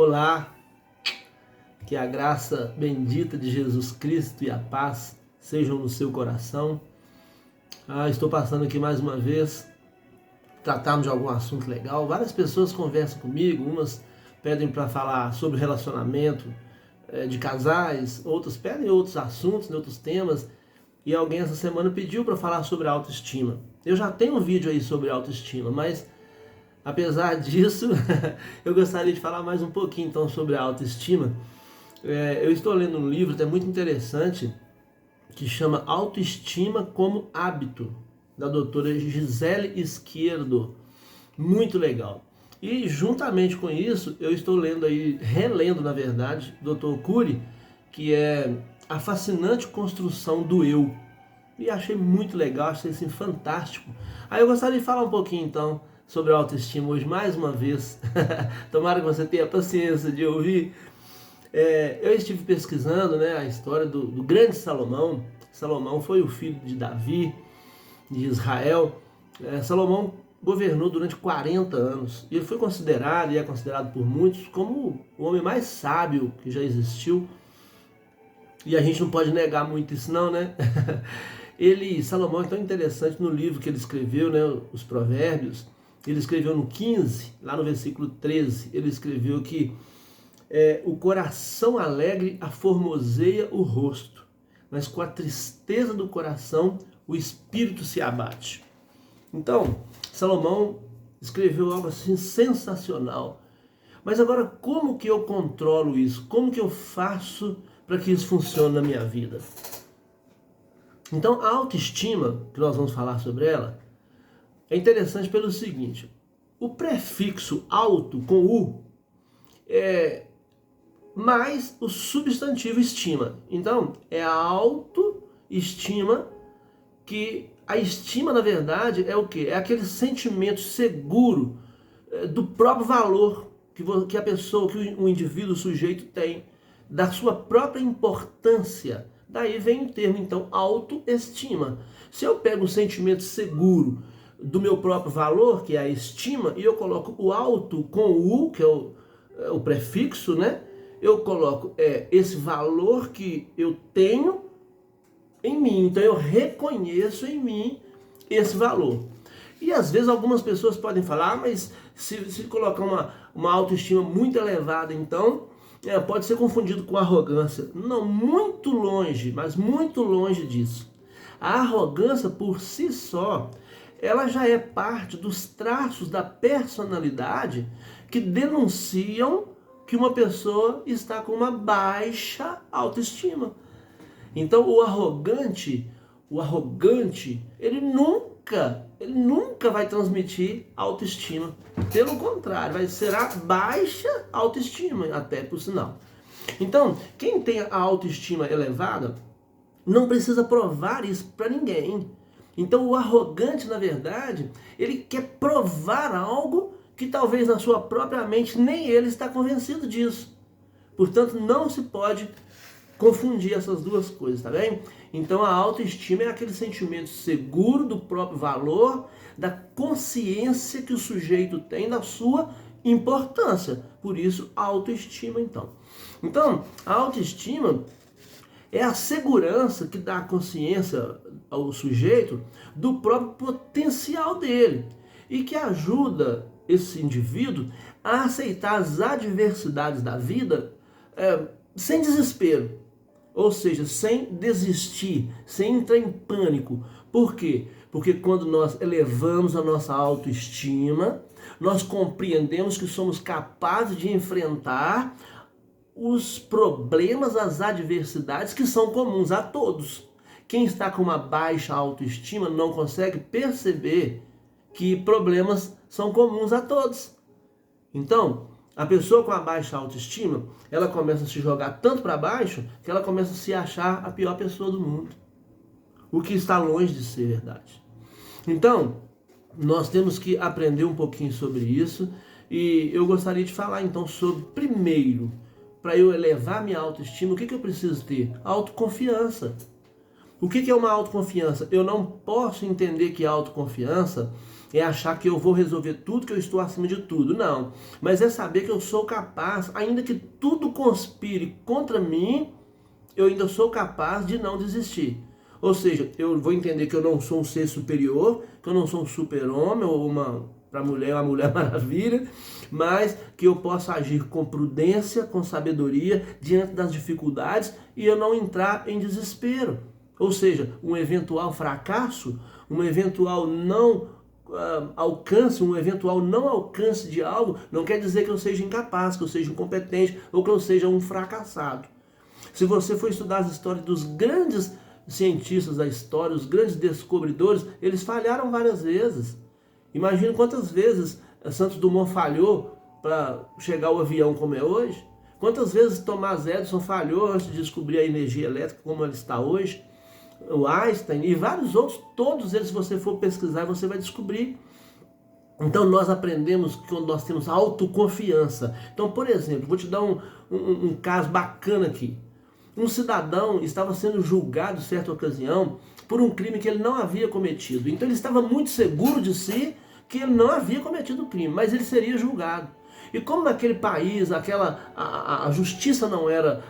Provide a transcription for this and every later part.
Olá, que a graça bendita de Jesus Cristo e a paz sejam no seu coração. Estou passando aqui mais uma vez, tratando de algum assunto legal. Várias pessoas conversam comigo, umas pedem para falar sobre relacionamento de casais, outras pedem outros assuntos, outros temas. E alguém essa semana pediu para falar sobre autoestima. Eu já tenho um vídeo aí sobre autoestima, mas apesar disso, eu gostaria de falar mais um pouquinho então sobre a autoestima. Eu estou lendo um livro até muito interessante que chama Autoestima como Hábito, da doutora Gisele Izquierdo. Muito legal. E juntamente com isso, eu estou lendo aí, relendo na verdade, Dr. Cury, que é A Fascinante Construção do Eu. E achei muito legal, achei assim fantástico. Aí eu gostaria de falar um pouquinho então sobre a autoestima hoje, mais uma vez. Tomara que você tenha paciência de ouvir. Eu estive pesquisando, a história do grande Salomão. Salomão foi o filho de Davi, de Israel. Salomão governou durante 40 anos. E ele foi considerado, e é considerado por muitos, como o homem mais sábio que já existiu. E a gente não pode negar muito isso não, né? Salomão é tão interessante no livro que ele escreveu, os Provérbios. Ele escreveu no 15, lá no versículo 13, ele escreveu que o coração alegre aformoseia o rosto, mas com a tristeza do coração o espírito se abate. Então, Salomão escreveu algo assim sensacional. Mas agora, como que eu controlo isso? Como que eu faço para que isso funcione na minha vida? Então, a autoestima, que nós vamos falar sobre ela, é interessante pelo seguinte: o prefixo auto com U é mais o substantivo estima. Então, é a autoestima, que a estima, na verdade, é o quê? É aquele sentimento seguro do próprio valor que a pessoa, que o indivíduo, o sujeito tem, da sua própria importância. Daí vem o termo, então, autoestima. Se eu pego um sentimento seguro do meu próprio valor, que é a estima, e eu coloco o auto com o U, que é o prefixo, eu coloco esse valor que eu tenho em mim. Então eu reconheço em mim esse valor. E às vezes algumas pessoas podem falar, mas se colocar uma autoestima muito elevada, então pode ser confundido com arrogância. Não, muito longe, mas muito longe disso. A arrogância por si só, ela já é parte dos traços da personalidade que denunciam que uma pessoa está com uma baixa autoestima. Então o arrogante, ele nunca vai transmitir autoestima. Pelo contrário, será baixa autoestima, até por sinal. Então, quem tem a autoestima elevada não precisa provar isso para ninguém. Então o arrogante, na verdade, ele quer provar algo que talvez na sua própria mente nem ele está convencido disso. Portanto, não se pode confundir essas duas coisas, tá bem? Então a autoestima é aquele sentimento seguro do próprio valor, da consciência que o sujeito tem da sua importância. Por isso, a autoestima, então. Então, a autoestima é a segurança que dá a consciência ao sujeito do próprio potencial dele e que ajuda esse indivíduo a aceitar as adversidades da vida sem desespero. Ou seja, sem desistir, sem entrar em pânico. Por quê? Porque quando nós elevamos a nossa autoestima, nós compreendemos que somos capazes de enfrentar os problemas, as adversidades que são comuns a todos. Quem está com uma baixa autoestima não consegue perceber que problemas são comuns a todos. Então, a pessoa com a baixa autoestima, ela começa a se jogar tanto para baixo que ela começa a se achar a pior pessoa do mundo. O que está longe de ser verdade. Então, nós temos que aprender um pouquinho sobre isso. E eu gostaria de falar então sobre, primeiro, para eu elevar minha autoestima, o que eu preciso ter? Autoconfiança. O que é uma autoconfiança? Eu não posso entender que a autoconfiança é achar que eu vou resolver tudo, que eu estou acima de tudo. Não. Mas é saber que eu sou capaz, ainda que tudo conspire contra mim, eu ainda sou capaz de não desistir. Ou seja, eu vou entender que eu não sou um ser superior, que eu não sou um super-homem ou para mulher, uma mulher maravilha, mas que eu possa agir com prudência, com sabedoria, diante das dificuldades e eu não entrar em desespero. Ou seja, um eventual fracasso, um eventual não alcance, um eventual não alcance de algo, não quer dizer que eu seja incapaz, que eu seja incompetente ou que eu seja um fracassado. Se você for estudar as histórias dos grandes cientistas da história, os grandes descobridores, eles falharam várias vezes. Imagina quantas vezes Santos Dumont falhou para chegar ao avião como é hoje. Quantas vezes Thomas Edison falhou antes de descobrir a energia elétrica como ela está hoje. O Einstein e vários outros, todos eles, se você for pesquisar, você vai descobrir. Então nós aprendemos que quando nós temos autoconfiança. Então, por exemplo, vou te dar um caso bacana aqui. Um cidadão estava sendo julgado, em certa ocasião, por um crime que ele não havia cometido. Então ele estava muito seguro de si que ele não havia cometido o crime, mas ele seria julgado. E como naquele país a justiça não era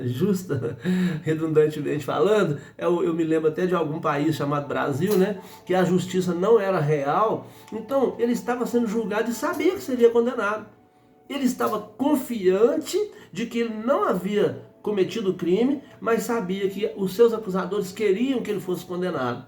justa, redundantemente falando, eu me lembro até de algum país chamado Brasil, né, que a justiça não era real, então ele estava sendo julgado e sabia que seria condenado. Ele estava confiante de que ele não havia cometido o crime, mas sabia que os seus acusadores queriam que ele fosse condenado.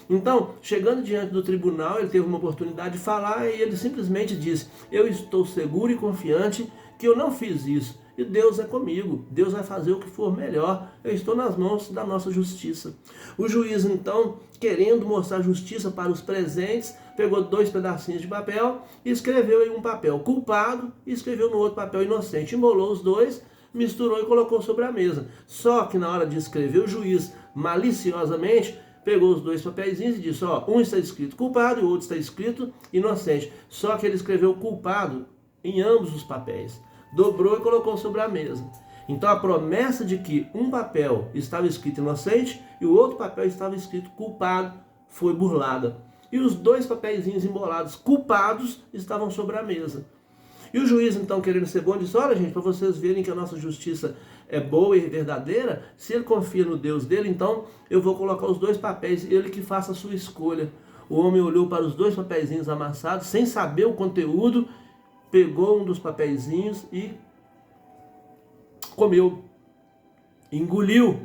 Então, chegando diante do tribunal, ele teve uma oportunidade de falar e ele simplesmente disse: eu estou seguro e confiante que eu não fiz isso. E Deus é comigo, Deus vai fazer o que for melhor, eu estou nas mãos da nossa justiça. O juiz, então, querendo mostrar justiça para os presentes, pegou 2 pedacinhos de papel e escreveu em um papel culpado e escreveu no outro papel inocente. Embolou os dois, misturou e colocou sobre a mesa. Só que na hora de escrever, o juiz, maliciosamente, pegou os 2 papeizinhos e disse: ó, um está escrito culpado e o outro está escrito inocente. Só que ele escreveu culpado em ambos os papéis. Dobrou e colocou sobre a mesa. Então a promessa de que um papel estava escrito inocente e o outro papel estava escrito culpado foi burlada. E os 2 papeizinhos embolados culpados estavam sobre a mesa. E o juiz, então, querendo ser bom, disse: olha, gente, para vocês verem que a nossa justiça é boa e verdadeira, se ele confia no Deus dele, então eu vou colocar os 2 papéis, ele que faça a sua escolha. O homem olhou para os 2 papeizinhos amassados, sem saber o conteúdo, pegou um dos papeizinhos e comeu, engoliu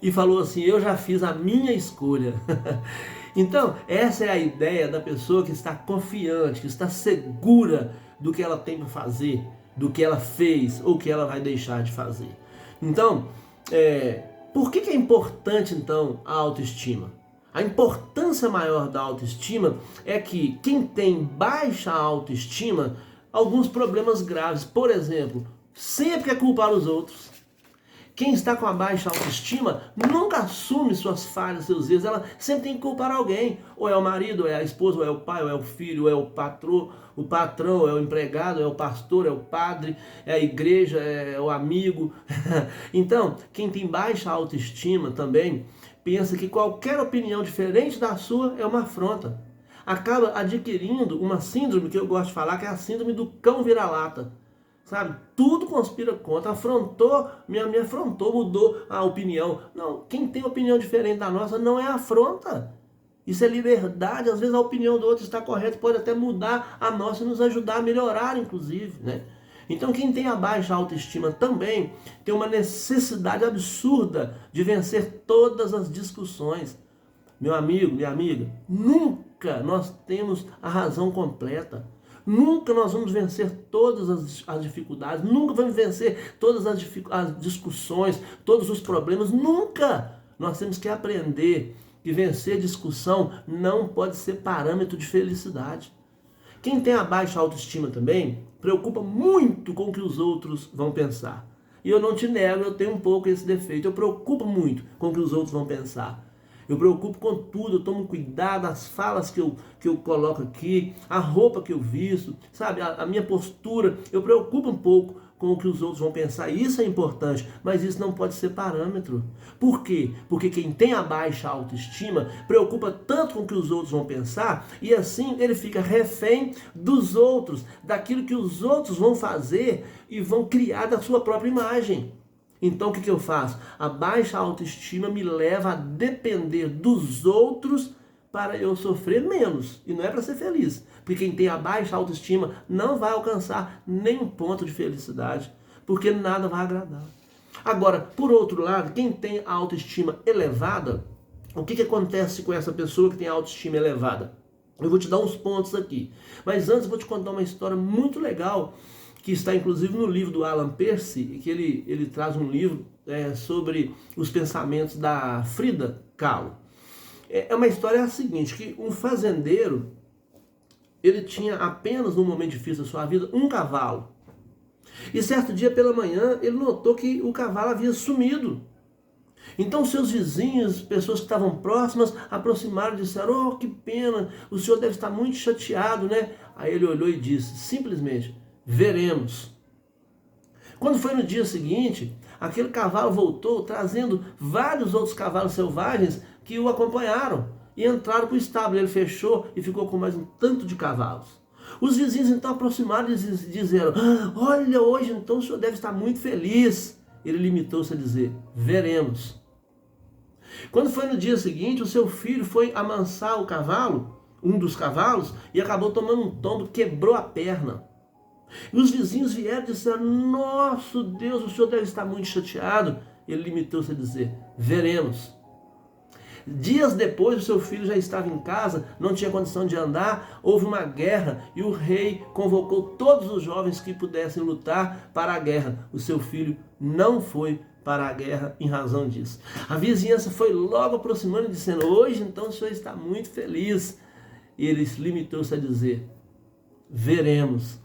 e falou assim: eu já fiz a minha escolha. Então, essa é a ideia da pessoa que está confiante, que está segura do que ela tem para fazer, do que ela fez ou que ela vai deixar de fazer. Então, por que é importante, então, a autoestima? A importância maior da autoestima é que quem tem baixa autoestima, alguns problemas graves, por exemplo, sempre quer culpar os outros. Quem está com a baixa autoestima nunca assume suas falhas, seus erros. Ela sempre tem que culpar alguém. Ou é o marido, ou é a esposa, ou é o pai, ou é o filho, ou é o patrão, ou é o empregado, ou é o pastor, é o padre, é a igreja, é o amigo. Então, quem tem baixa autoestima também pensa que qualquer opinião diferente da sua é uma afronta. Acaba adquirindo uma síndrome que eu gosto de falar, que é a síndrome do cão vira-lata. Sabe? Tudo conspira contra, afrontou, me afrontou, mudou a opinião. Não, quem tem opinião diferente da nossa não é afronta. Isso é liberdade. Às vezes a opinião do outro está correta, pode até mudar a nossa e nos ajudar a melhorar, inclusive, né? Então quem tem a baixa autoestima também tem uma necessidade absurda de vencer todas as discussões. Meu amigo, minha amiga, nunca nós temos a razão completa. Nunca nós vamos vencer todas as dificuldades, nunca vamos vencer todas as discussões, todos os problemas, nunca! Nós temos que aprender que vencer discussão não pode ser parâmetro de felicidade. Quem tem a baixa autoestima também preocupa muito com o que os outros vão pensar. E eu não te nego, eu tenho um pouco esse defeito, eu preocupo muito com o que os outros vão pensar. Eu preocupo com tudo, eu tomo cuidado, as falas que eu coloco aqui, a roupa que eu visto, sabe, a minha postura. Eu preocupo um pouco com o que os outros vão pensar. Isso é importante, mas isso não pode ser parâmetro. Por quê? Porque quem tem a baixa autoestima preocupa tanto com o que os outros vão pensar e assim ele fica refém dos outros, daquilo que os outros vão fazer e vão criar da sua própria imagem. Então o que eu faço? A baixa autoestima me leva a depender dos outros para eu sofrer menos. E não é para ser feliz. Porque quem tem a baixa autoestima não vai alcançar nenhum ponto de felicidade. Porque nada vai agradar. Agora, por outro lado, quem tem a autoestima elevada, o que acontece com essa pessoa que tem a autoestima elevada? Eu vou te dar uns pontos aqui. Mas antes eu vou te contar uma história muito legal, que está inclusive no livro do Alan Percy, que ele traz um livro sobre os pensamentos da Frida Kahlo. É uma história seguinte, que um fazendeiro, ele tinha apenas no momento difícil da sua vida um cavalo. E certo dia pela manhã ele notou que o cavalo havia sumido. Então seus vizinhos, pessoas que estavam próximas, aproximaram e disseram: "Oh, que pena, o senhor deve estar muito chateado, né?" Aí ele olhou e disse, simplesmente: "Veremos." Quando foi no dia seguinte, aquele cavalo voltou trazendo vários outros cavalos selvagens que o acompanharam e entraram para o estábulo. Ele fechou e ficou com mais um tanto de cavalos. Os vizinhos então aproximaram e disseram: "Olha, hoje então o senhor deve estar muito feliz." Ele limitou-se a dizer: "Veremos." Quando foi no dia seguinte, o seu filho foi amansar o cavalo, um dos cavalos, e acabou tomando um tombo, quebrou a perna. E os vizinhos vieram e disseram: "Nosso Deus, o senhor deve estar muito chateado." Ele limitou-se a dizer: "Veremos." Dias depois, o seu filho já estava em casa, não tinha condição de andar, houve uma guerra e o rei convocou todos os jovens que pudessem lutar para a guerra. O seu filho não foi para a guerra em razão disso. A vizinhança foi logo aproximando e dizendo: "Hoje então o senhor está muito feliz." E ele limitou-se a dizer: "Veremos."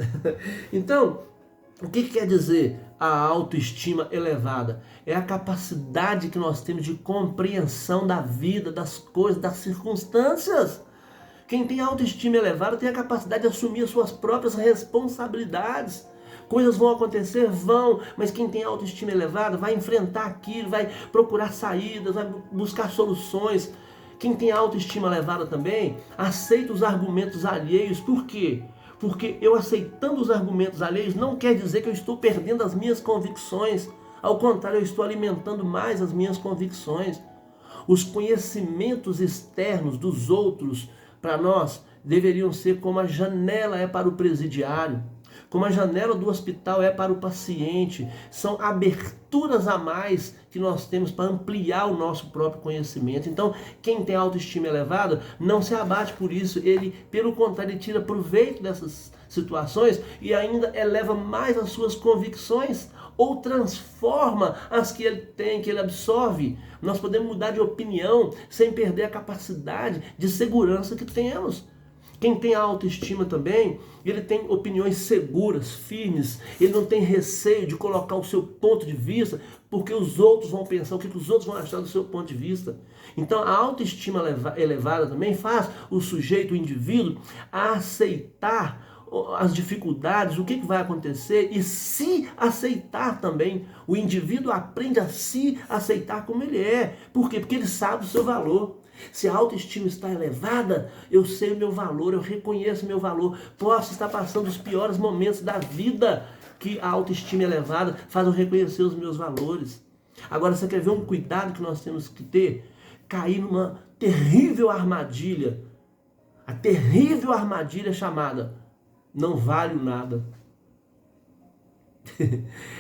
Então, o que quer dizer a autoestima elevada? É a capacidade que nós temos de compreensão da vida, das coisas, das circunstâncias. Quem tem autoestima elevada tem a capacidade de assumir as suas próprias responsabilidades. Coisas vão acontecer? Vão, mas quem tem autoestima elevada vai enfrentar aquilo, vai procurar saídas, vai buscar soluções. Quem tem autoestima elevada também aceita os argumentos alheios. Por quê? Porque eu aceitando os argumentos alheios não quer dizer que eu estou perdendo as minhas convicções. Ao contrário, eu estou alimentando mais as minhas convicções. Os conhecimentos externos dos outros, para nós, deveriam ser como a janela é para o presidiário, como a janela do hospital é para o paciente. São aberturas a mais que nós temos para ampliar o nosso próprio conhecimento. Então, quem tem autoestima elevada não se abate por isso. Ele, pelo contrário, ele tira proveito dessas situações e ainda eleva mais as suas convicções ou transforma as que ele tem, que ele absorve. Nós podemos mudar de opinião sem perder a capacidade de segurança que temos. Quem tem autoestima também, ele tem opiniões seguras, firmes, ele não tem receio de colocar o seu ponto de vista, porque os outros vão pensar, o que os outros vão achar do seu ponto de vista. Então a autoestima elevada também faz o sujeito, o indivíduo, a aceitar as dificuldades, o que vai acontecer e se aceitar também. O indivíduo aprende a se aceitar como ele é. Por quê? Porque ele sabe o seu valor. Se a autoestima está elevada, eu sei o meu valor, eu reconheço o meu valor. Posso estar passando os piores momentos da vida, que a autoestima elevada faz eu reconhecer os meus valores. Agora, você quer ver um cuidado que nós temos que ter? Cair numa terrível armadilha. A terrível armadilha chamada: não valho nada.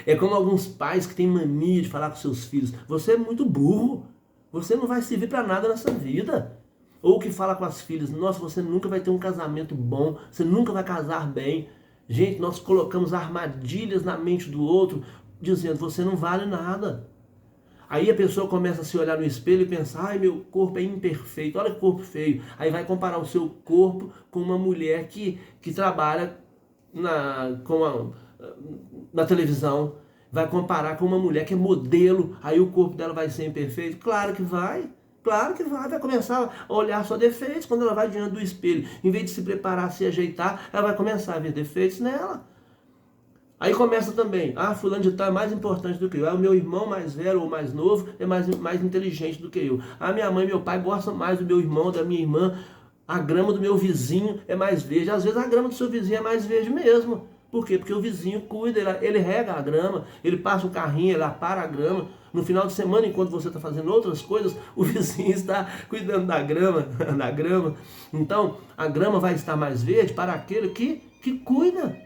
É como alguns pais que têm mania de falar com seus filhos: você é muito burro. Você não vai servir para nada nessa vida. Ou que fala com as filhas: nossa, você nunca vai ter um casamento bom, você nunca vai casar bem. Gente, nós colocamos armadilhas na mente do outro, dizendo: você não vale nada. Aí a pessoa começa a se olhar no espelho e pensar: ai, meu corpo é imperfeito, olha que corpo feio. Aí vai comparar o seu corpo com uma mulher que trabalha na televisão. Vai comparar com uma mulher que é modelo, aí o corpo dela vai ser imperfeito? Claro que vai. Claro que vai começar a olhar só defeitos quando ela vai diante do espelho. Em vez de se preparar, se ajeitar, ela vai começar a ver defeitos nela. Aí começa também, fulano de tal é mais importante do que eu. O meu irmão mais velho ou mais novo é mais inteligente do que eu. Minha mãe e meu pai gostam mais do meu irmão, da minha irmã. A grama do meu vizinho é mais verde. Às vezes a grama do seu vizinho é mais verde mesmo. Por quê? Porque o vizinho cuida, ele rega a grama, ele passa o carrinho, ele apara a grama. No final de semana, enquanto você está fazendo outras coisas, o vizinho está cuidando da grama, da grama. Então, a grama vai estar mais verde para aquele que cuida.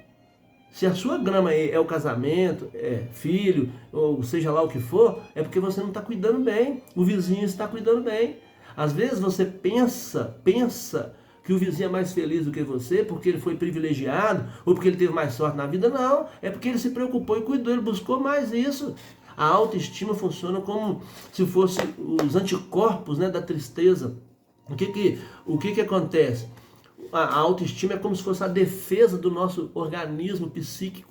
Se a sua grama é o casamento, é filho, ou seja lá o que for, é porque você não está cuidando bem. O vizinho está cuidando bem. Às vezes você pensa que o vizinho é mais feliz do que você porque ele foi privilegiado ou porque ele teve mais sorte na vida. Não, é porque ele se preocupou e cuidou, ele buscou mais isso. A autoestima funciona como se fosse os anticorpos, né, da tristeza. O que acontece? A autoestima é como se fosse a defesa do nosso organismo psíquico.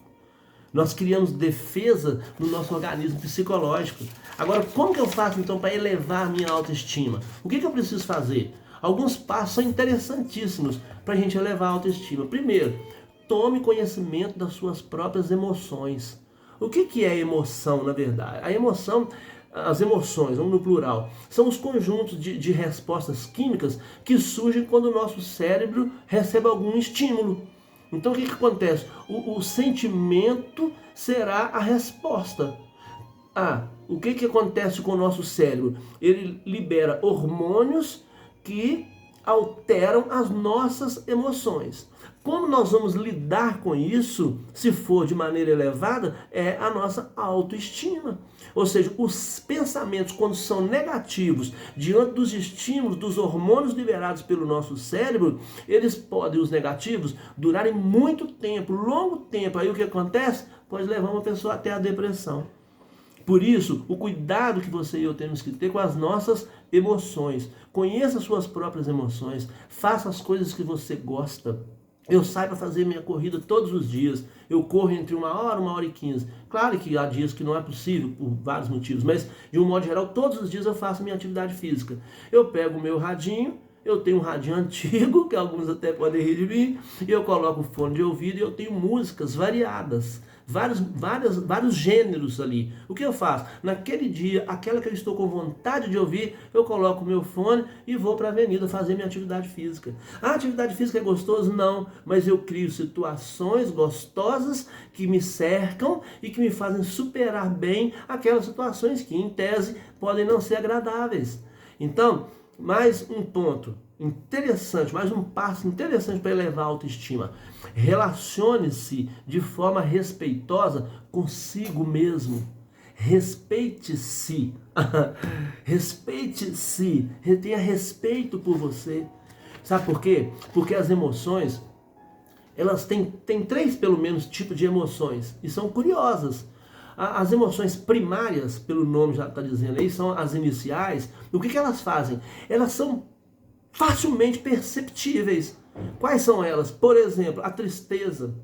Nós criamos defesa no nosso organismo psicológico. Agora, como que eu faço então para elevar a minha autoestima? O que eu preciso fazer? Alguns passos são interessantíssimos para a gente elevar a autoestima. Primeiro, tome conhecimento das suas próprias emoções. O que é emoção, na verdade? As emoções, vamos no plural, são os conjuntos de respostas químicas que surgem quando o nosso cérebro recebe algum estímulo. Então o que acontece? O sentimento será a resposta. O que acontece com o nosso cérebro? Ele libera hormônios que alteram as nossas emoções. Como nós vamos lidar com isso, se for de maneira elevada, é a nossa autoestima. Ou seja, os pensamentos, quando são negativos, diante dos estímulos, dos hormônios liberados pelo nosso cérebro, eles podem, os negativos, durarem muito tempo, longo tempo. Aí o que acontece? Pode levar uma pessoa até a depressão. Por isso, o cuidado que você e eu temos que ter com as nossas emoções. Conheça suas próprias emoções, faça as coisas que você gosta. Eu saio para fazer minha corrida todos os dias. Eu corro entre 1 e 15. Claro que há dias que não é possível, por vários motivos, mas de um modo geral, todos os dias eu faço minha atividade física. Eu pego o meu radinho, eu tenho um radinho antigo, que alguns até podem rir de mim, e eu coloco o fone de ouvido e eu tenho músicas variadas. Vários gêneros ali. O que eu faço? Naquele dia, aquela que eu estou com vontade de ouvir, eu coloco o meu fone e vou para a avenida fazer minha atividade física. A atividade física é gostosa? Não, mas eu crio situações gostosas que me cercam e que me fazem superar bem aquelas situações que, em tese, podem não ser agradáveis. Então, mais um ponto interessante, mais um passo interessante para elevar a autoestima. Relacione-se de forma respeitosa consigo mesmo. Respeite-se. Respeite-se. Tenha respeito por você. Sabe por quê? Porque as emoções, elas têm 3, pelo menos, tipos de emoções. E são curiosas. As emoções primárias, pelo nome já está dizendo aí, são as iniciais. O que elas fazem? Elas são facilmente perceptíveis. Quais são elas? Por exemplo, a tristeza.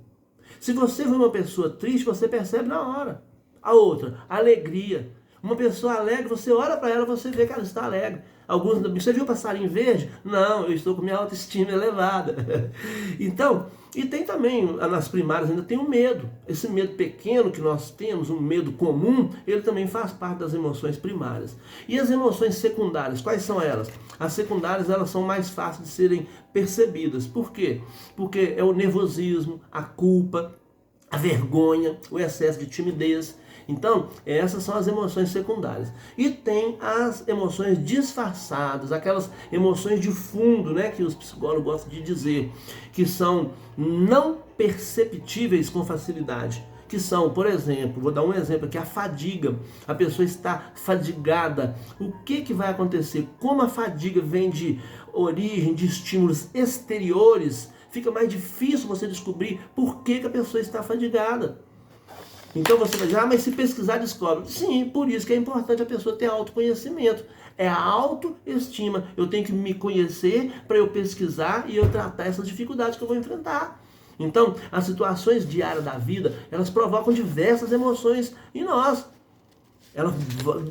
Se você vê uma pessoa triste, você percebe na hora. A outra, a alegria. Uma pessoa alegre, você olha para ela, você vê que ela está alegre. Alguns, você viu o passarinho verde? Não, eu estou com minha autoestima elevada. Então, e tem também, nas primárias ainda tem o medo. Esse medo pequeno que nós temos, um medo comum, ele também faz parte das emoções primárias. E as emoções secundárias, quais são elas? As secundárias, elas são mais fáceis de serem percebidas. Por quê? Porque é o nervosismo, a culpa, a vergonha, o excesso de timidez. Então, essas são as emoções secundárias. E tem as emoções disfarçadas, aquelas emoções de fundo, né, que os psicólogos gostam de dizer, que são não perceptíveis com facilidade. Que são, por exemplo, vou dar um exemplo aqui, a fadiga. A pessoa está fadigada. O que vai acontecer? Como a fadiga vem de origem, de estímulos exteriores, fica mais difícil você descobrir por que a pessoa está fadigada. Então você vai dizer, mas se pesquisar descobre. Sim, por isso que é importante a pessoa ter autoconhecimento. É a autoestima. Eu tenho que me conhecer para eu pesquisar e eu tratar essas dificuldades que eu vou enfrentar. Então, as situações diárias da vida, elas provocam diversas emoções em nós.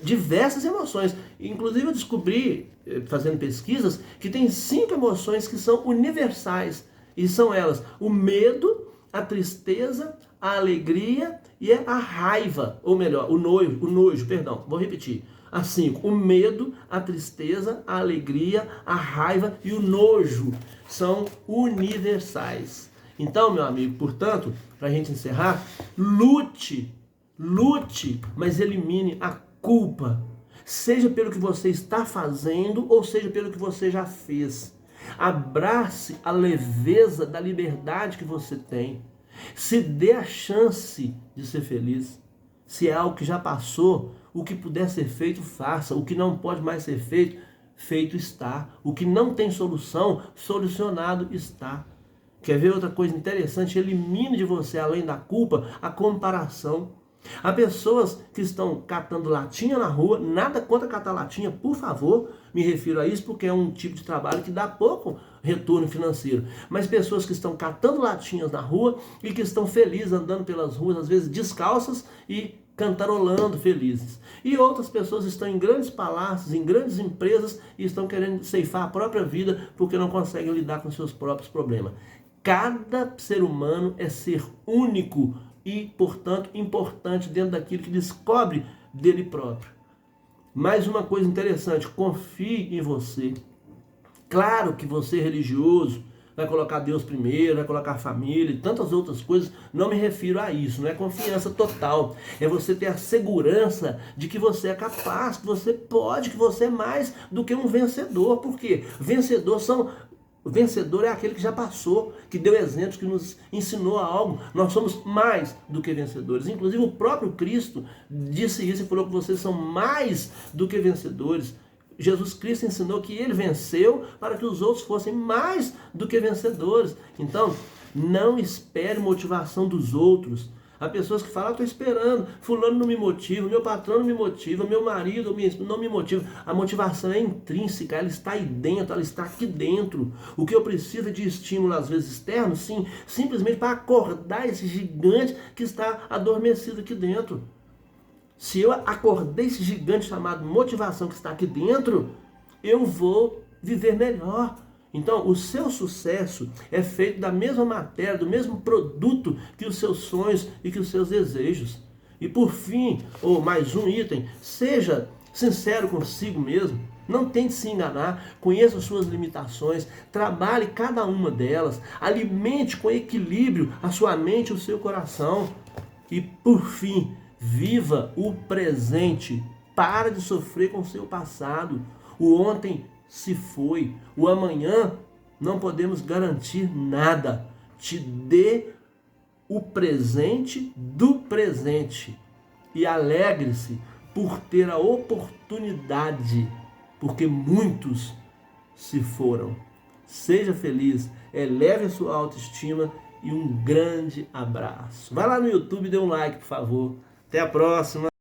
Diversas emoções. Inclusive eu descobri, fazendo pesquisas, que tem 5 emoções que são universais. E são elas: o medo, a tristeza, a alegria e a raiva. Ou melhor, o nojo, perdão, vou repetir. As 5, o medo, a tristeza, a alegria, a raiva e o nojo são universais. Então, meu amigo, portanto, para a gente encerrar, lute, mas elimine a culpa. Seja pelo que você está fazendo ou seja pelo que você já fez. Abrace a leveza da liberdade que você tem. Se dê a chance de ser feliz. Se é algo que já passou, o que puder ser feito, faça. O que não pode mais ser feito, feito está. O que não tem solução, solucionado está. Quer ver outra coisa interessante? Elimine de você, além da culpa, a comparação. Há pessoas que estão catando latinha na rua, nada contra catar latinha, por favor, me refiro a isso porque é um tipo de trabalho que dá pouco retorno financeiro. Mas pessoas que estão catando latinhas na rua e que estão felizes andando pelas ruas, às vezes descalças e cantarolando felizes. E outras pessoas estão em grandes palácios, em grandes empresas e estão querendo ceifar a própria vida porque não conseguem lidar com seus próprios problemas. Cada ser humano é ser único e, portanto, importante dentro daquilo que descobre dele próprio. Mais uma coisa interessante, confie em você. Claro que você é religioso, vai colocar Deus primeiro, vai colocar a família e tantas outras coisas, não me refiro a isso, não é confiança total. É você ter a segurança de que você é capaz, que você pode, que você é mais do que um vencedor. Por quê? O vencedor é aquele que já passou, que deu exemplos, que nos ensinou algo. Nós somos mais do que vencedores. Inclusive o próprio Cristo disse isso e falou que vocês são mais do que vencedores. Jesus Cristo ensinou que ele venceu para que os outros fossem mais do que vencedores. Então, não espere motivação dos outros. Há pessoas que falam, estou esperando, fulano não me motiva, meu patrão não me motiva, meu marido não me motiva. A motivação é intrínseca, ela está aí dentro, ela está aqui dentro. O que eu preciso é de estímulo, às vezes externo, sim, simplesmente para acordar esse gigante que está adormecido aqui dentro. Se eu acordei esse gigante chamado motivação que está aqui dentro, eu vou viver melhor. Então, o seu sucesso é feito da mesma matéria, do mesmo produto que os seus sonhos e que os seus desejos. E por fim, ou mais um item, seja sincero consigo mesmo. Não tente se enganar, conheça as suas limitações, trabalhe cada uma delas, alimente com equilíbrio a sua mente e o seu coração. E por fim, viva o presente. Para de sofrer com o seu passado. O ontem se foi. O amanhã não podemos garantir nada. Te dê o presente do presente. E alegre-se por ter a oportunidade, porque muitos se foram. Seja feliz, eleve a sua autoestima e um grande abraço. Vai lá no YouTube e dê um like, por favor. Até a próxima.